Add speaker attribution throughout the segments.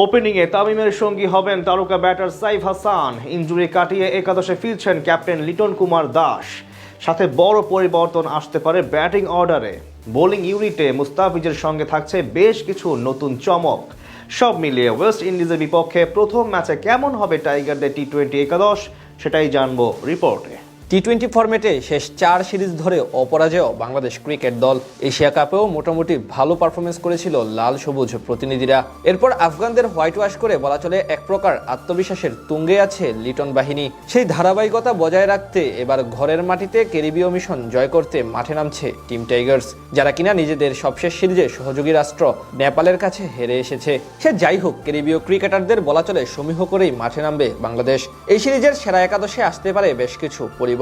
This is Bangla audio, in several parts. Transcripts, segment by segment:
Speaker 1: ওপেনিংয়ে তামিমের সঙ্গী হবেন তারকা ব্যাটার সাইফ হাসান। ইনজুরি কাটিয়ে একাদশে ফিরছেন ক্যাপ্টেন লিটন কুমার দাস। সাথে বড় পরিবর্তন আসতে পারে ব্যাটিং অর্ডারে। বোলিং ইউনিটে মুস্তাফিজের সঙ্গে থাকছে বেশ কিছু নতুন চমক। সব মিলিয়ে ওয়েস্ট ইন্ডিজের বিপক্ষে প্রথম ম্যাচে কেমন হবে টাইগারদের টি-20 একাদশ, সেটাই জানবো রিপোর্টে।
Speaker 2: টি-20 ফরম্যাটে শেষ 4 সিরিজ ধরে অপরাজেয় বাংলাদেশ ক্রিকেট দল এশিয়া কাপেও মোটামুটি ভালো পারফরমেন্স করেছিল লাল সবুজ প্রতিনিধিরা। এরপর আফগানদের হোয়াইট ওয়াশ করে বলা চলে এক প্রকার আত্মবিশ্বাসের তুঙ্গে আছে লিটন বাহিনী। সেই ধারাবাহিকতা বজায় রাখতে এবার ঘরের মাটিতে ক্যারিবীয় মিশন জয় করতে মাঠে নামছে টিম টাইগার্স, যারা কিনা নিজেদের সবশেষ সিরিজে সহযোগী রাষ্ট্র নেপালের কাছে হেরে এসেছে। সে যাই হোক, ক্যারিবীয় ক্রিকেটারদের বলা চলে সমীহ করেই মাঠে নামবে বাংলাদেশ। এই সিরিজের সেরা একাদশে আসতে পারে বেশ কিছু পরিবর্তন,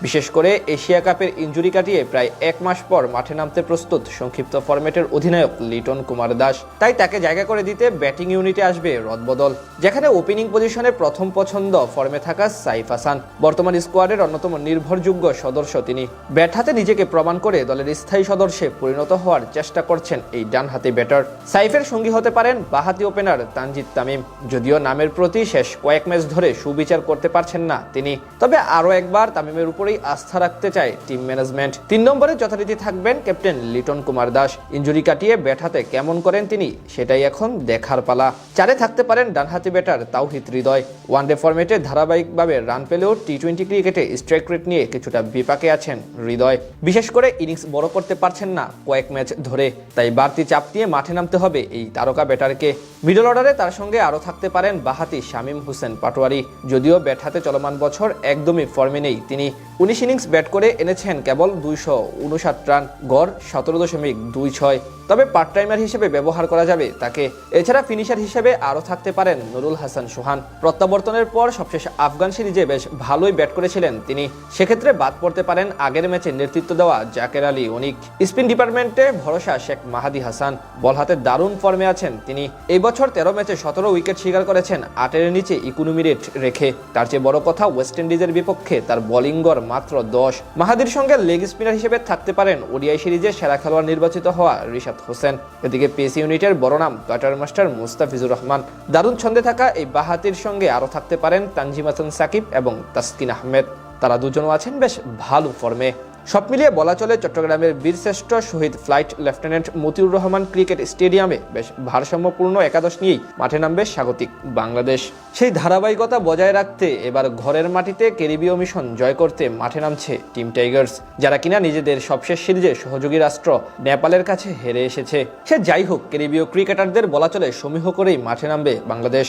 Speaker 2: বিশেষ করে এশিয়া কাপের ইনজুরি কাটিয়ে প্রায় 1 মাস পর মাঠে নামতে প্রস্তুত সংক্ষিপ্ত ফরম্যাটের অধিনায়ক লিটন কুমার দাস। তাই তাকে জায়গা করে দিতে ব্যাটিং ইউনিটে আসবে রদবদল, যেখানে ওপেনিং পজিশনে প্রথম পছন্দ ফর্মে থাকা সাইফ হাসান। বর্তমান স্কোয়াডের অন্যতম নির্ভরযোগ্য সদস্য তিনি। ব্যাট হাতে নিজেকে প্রমাণ করে দলের স্থায়ী সদস্যে পরিণত হওয়ার চেষ্টা করছেন এই ডানহাতি ব্যাটার। সাইফের সঙ্গী হতে পারেন বাঁহাতি ওপেনার তানজিদ তামিম। যদিও নামের প্রতি শেষ কয়েক ম্যাচ ধরে সুবিচার করতে পারছেন না তিনি, তবে আরও একবার তামিমের উপরেই আস্থা রাখতে চায় টিম ম্যানেজমেন্ট। 3 নম্বরে যথারীতি থাকবেন ক্যাপ্টেন লিটন কুমার দাস। ইনজুরি কাটিয়ে ব্যাট হাতে কেমন করেন তিনি, সেটাই এখন দেখার পালা। 4-এ থাকতে পারেন ডানহাতি ব্যাটার তাওহিদ হৃদয়। ওয়ানডে ফরম্যাটে ধারাবাহিকভাবে রান পেলেও টি-20 ক্রিকেটে স্ট্রাইক রেট নিয়ে কিছুটা বিপাকে আছেন হৃদয়। বিশেষ করে ইনিংস বড় করতে পারছেন না কয়েক ম্যাচ ধরে, তাই বাড়তি চাপ দিয়ে মাঠে নামতে হবে এই তারকা ব্যাটারকে। মিডল অর্ডারে তার সঙ্গে আরও থাকতে পারেন বাঁহাতি শামীম হোসেন পাটোয়ারি। যদিও ব্যাট হাতে চলমান বছর একদমই ফর্মে নেই তিনি। 19 ইনিংস ব্যাট করে এনেছেন কেবল 259 রান, গড় 17.26। তবে পার্ট টাইমার হিসেবে ব্যবহার করা যাবে তাকে। এছাড়া ফিনিশার হিসেবে আরও থাকতে পারেন নুরুল হাসান সোহান। প্রত্যাবর্তনের পর সবশেষ আফগান সিরিজে বেশ ভালোই ব্যাট করেছিলেন তিনি। সেক্ষেত্রে বাদ পড়তে পারেন আগের ম্যাচে নেতৃত্ব দেওয়া জাকের আলী অনিক। স্পিন ডিপার্টমেন্টে ভরসা শেখ মাহাদি হাসান। বল হাতে দারুণ ফর্মে আছেন তিনি। এই বছর 13 ম্যাচে 17 উইকেট শিকার করেছেন 8-এর নিচে ইকোনমি রেট রেখে। তার চেয়ে বড় কথা, ওয়েস্ট ইন্ডিজের বিপক্ষে তার বোলিং গড় মাত্র 10। মাহাদির সঙ্গে লেগ স্পিনার হিসেবে থাকতে পারেন ওডিআই সিরিজে সেরা খেলোয়াড় নির্বাচিত হওয়া রিশাদ হোসেন। এদিকে পেস ইউনিটের বড় নাম কাটার মাস্টার মুস্তাফিজুর রহমান। দারুণ ছন্দে থাকা এই বাঁহাতির সঙ্গে আরও থাকতে পারেন তানজিম হাসান সাকিব এবং তাসকিন আহমেদ। তারা দুজনও আছেন বেশ ভালো ফর্মে। সব মিলিয়ে বলা চলে চট্টগ্রামের বীরশ্রেষ্ঠ শহীদ flight lieutenant Motiur Rahman cricket স্টেডিয়ামে বেশ ভারসাম্যপূর্ণ একাদশ নিয়েই মাঠে নামবে স্বাগতিক বাংলাদেশ। সেই ধারাবাহিকতা বজায় রাখতে এবার ঘরের মাটিতে ক্যারিবীয় মিশন জয় করতে মাঠে নামছে টিম টাইগার্স, যারা কিনা নিজেদের সবশেষ সিরিজে সহযোগী রাষ্ট্র নেপালের কাছে হেরে এসেছে। সে যাই হোক, ক্যারিবীয় ক্রিকেটারদের বলা চলে সমীহ করেই মাঠে নামবে বাংলাদেশ।